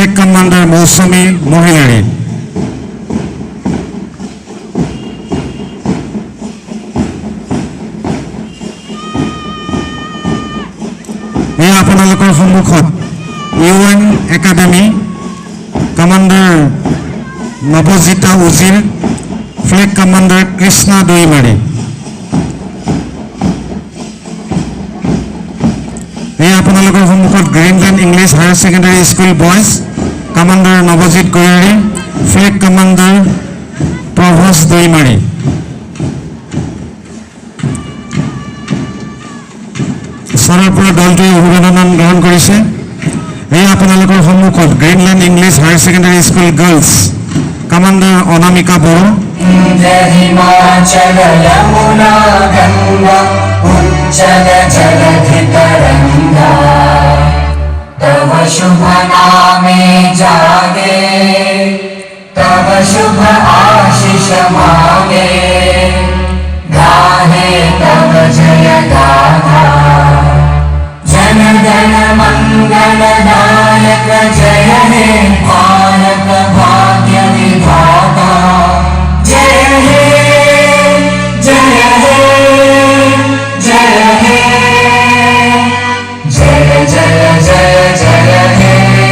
Flag Commander Mousumi Mohilari. এই আপোনালোকৰ সন্মুখত UN Academy Commander Navajita Ujir, Flag Commander Krishna Doimari. এই আপোনালোকৰ সন্মুখত Greenland English Higher Secondary School Boys Commander Navajit Goyari, Flag Commander Pravas Doimari. Sarar pura দলটোৱে অভিনন্দন গ্ৰহণ কৰিছে। এই আপোনালোকৰ সন্মুখত Greenland English Higher Secondary School Girls Commander Anamika Boro. Himachal Yamuna Ganga उज्जल जलधि तरंगा तव शुभ नामे जागे तव शुभ आशीष मांगे गाहे तव जय गाथा जन गण मंगल दायक जय हे भारत भाग्य विधाता जय हे जय हे जय हे जय जय जय जय हे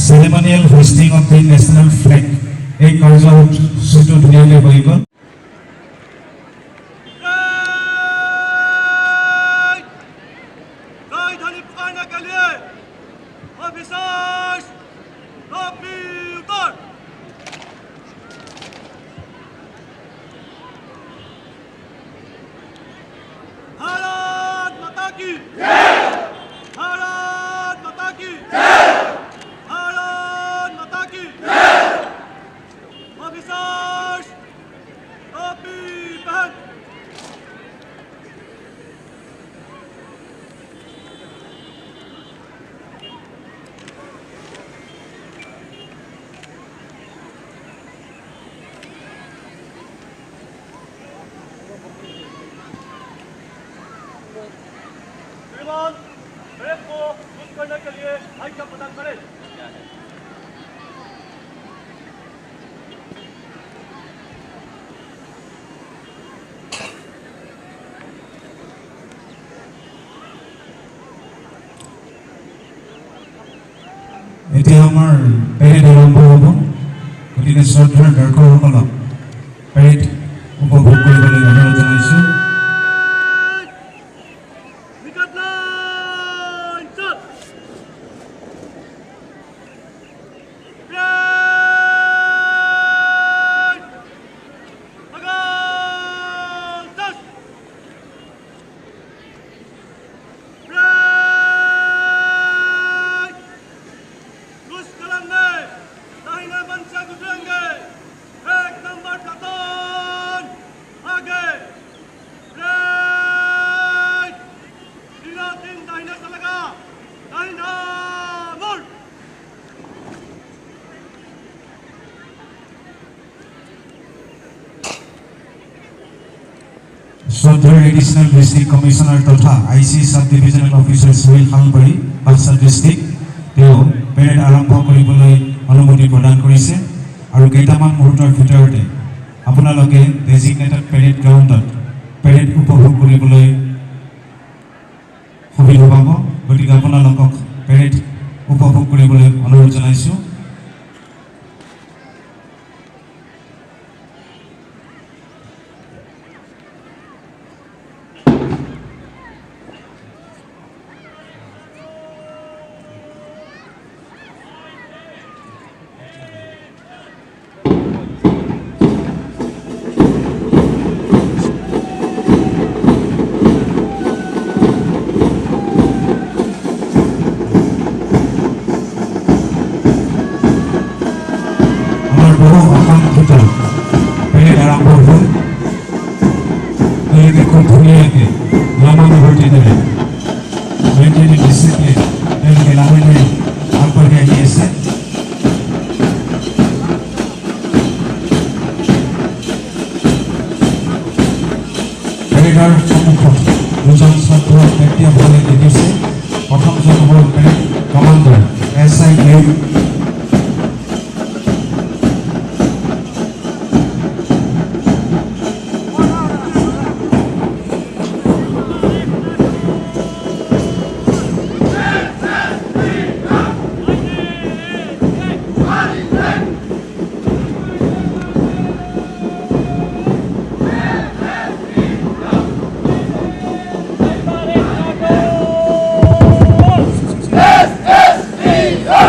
Ceremonial hoisting of the national flag. A কাৰ্যসূচীটো ধুনীয়াকৈ হৈ গ'ল। ब्रेक को पुश करने के लिए आज्ञा प्रदान करें। এতিয়া আমাৰ পেৰেড আৰম্ভ হ'ব। গতিকে শ্ৰদ্ধাৰ দৰ্শকসকলক পেৰেড উপভোগ কৰিবলৈ অনুৰোধ জনাইছোঁ। শ্ৰদ্ধাৰ এডিশ্যনেল ডিষ্ট্ৰিক্ট কমিশ্যনাৰ তথা IC sub divisional officer Sunil Halbari Baksa district তেওঁ পেৰেড আৰম্ভ কৰিবলৈ অনুমতি প্ৰদান কৰিছে আৰু কেইটামান মুহূৰ্তৰ ভিতৰতে আপোনালোকে ডেজিগনেটেড পেৰেড গ্ৰাউণ্ডত পেৰেড উপভোগ কৰিবলৈ সুবিধা পাব। গতিকে আপোনালোকক পেৰেড উপভোগ কৰিবলৈ অনুৰোধ জনাইছোঁ। পেৰেডৰ সন্মুখত দুজন ছাত্ৰ ব্যক্তিসকলে দেখিছে প্ৰথমজন হ'ল পেৰেড কমাণ্ডাৰ SIA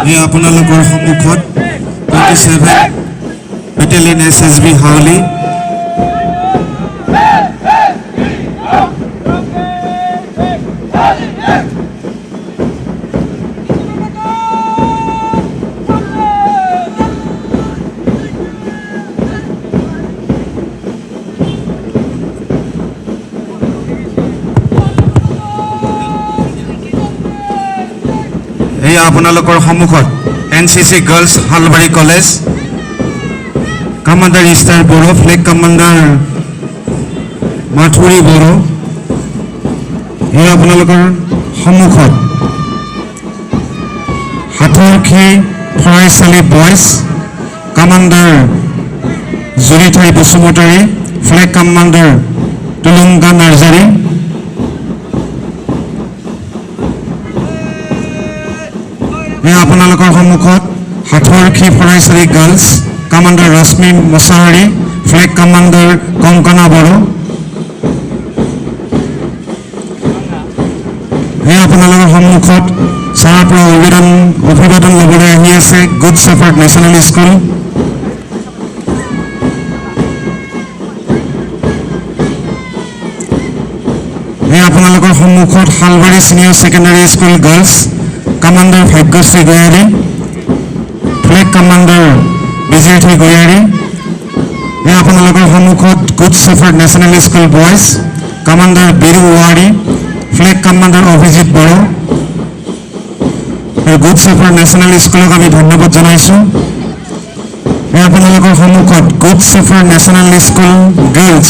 এই আপোনালোকৰ সন্মুখত 27 বেটেলিয়ন SSB হাউলি এই আপোনালোকৰ সন্মুখত NCC girls Halbari college commander Esther Boro flag commander Mathuri Boro এই আপোনালোকৰ সন্মুখত Hathorkhi Phoraisali boys commander Jurithai Basumatary flag commander Tulunga Narzary আপোনালোকৰ সন্মুখত Hathorkhi Phoraisali girls commander Rashmi Mochahary flag commander Kankana Boro এই আপোনালোকৰ সন্মুখত চাৰৰ পৰা অভিবাদন ল'বলৈ আহি আছে গুড শ্বেফাৰ্ড নেশ্যনেল স্কুল এই আপোনালোকৰ সন্মুখত Salbari Senior Secondary School girls commander Bhagyashree Goyary flag commander Bijoythi Goyary এই আপোনালোকৰ সন্মুখত Good Shepherd National School boys commander Biru Wary flag commander Abhijit Boro এই গুড শ্বেফাৰ্ড নেশ্যনেল স্কুলক আমি ধন্যবাদ জনাইছোঁ এই আপোনালোকৰ সন্মুখত Good Shepherd National School girls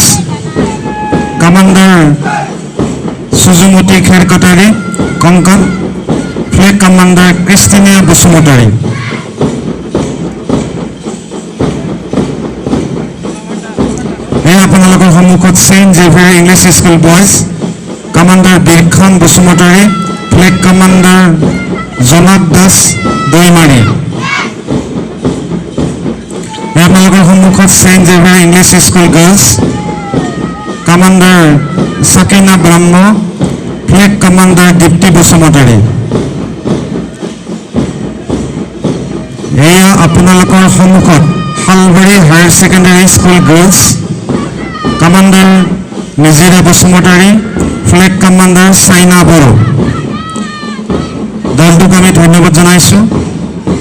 commander Sujumati Kherkatary Kankan flag commander Christinia Basumatary এই আপোনালোকৰ সন্মুখত Saint Xavier English School boys commander Birkhan Basumatary flag commander Janak Das Daimary এই আপোনালোকৰ সন্মুখত Saint Xavier English School girls commander Sakina Brahma flag commander Dipti Basumatary এয়া আপোনালোকৰ সন্মুখত Salbari Higher Secondary School girls commander Nijira Basumatary flag commander Chaina Boro দলটোক আমি ধন্যবাদ জনাইছোঁ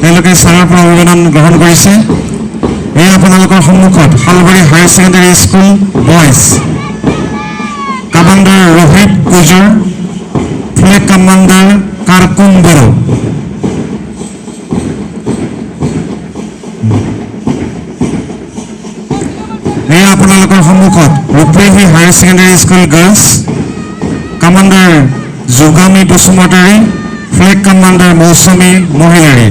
তেওঁলোকে ছাৰৰ পৰা অভিবাদন গ্ৰহণ কৰিছে এয়া আপোনালোকৰ সন্মুখত Salbari Higher Secondary School boys commander Rohit Kujur flag commander Karkum Boro এয়া আপোনালোকৰ সন্মুখত Rupahi Higher Secondary School girls commander Jogami Basumatary flag commander Mousumi Mohilary